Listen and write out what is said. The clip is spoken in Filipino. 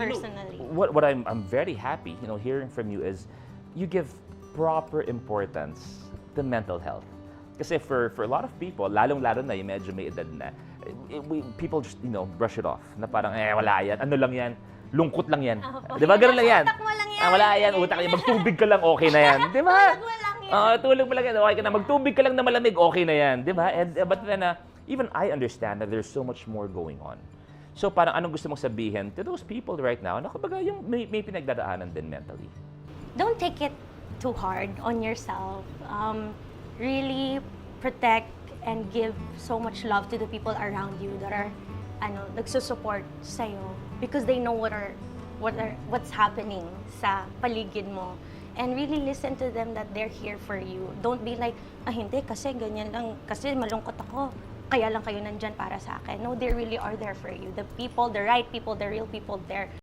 personally. What I'm very happy, hearing from you is you give proper importance to mental health. Kasi for a lot of people, lalong-lalo na yung medyo may edad na, people just, brush it off. Na parang, wala yan, ano lang yan, lungkot lang yan. Di ba? Ganun lang yan. Utak mo lang yan. Wala yan, utak yan. Magtubig ka lang, okay na yan. Di ba? Tulog mo lang yan. Tulog mo lang yan, okay ka na. Magtubig ka lang na malamig, okay na yan. Di ba? But then, even I understand that there's so much more going on. So parang anong gusto mong sabihin to those people right now na kumbaga yung may pinagdadaanan din mentally? Don't take it too hard on yourself. Really protect and give so much love to the people around you that are nagsusupport sa'yo because they know what's happening sa paligid mo. And really listen to them that they're here for you. Don't be like, hindi kasi ganyan lang, kasi malungkot ako, kaya lang kayo nandyan para sa akin. No, they really are there for you. The people, the right people, the real people there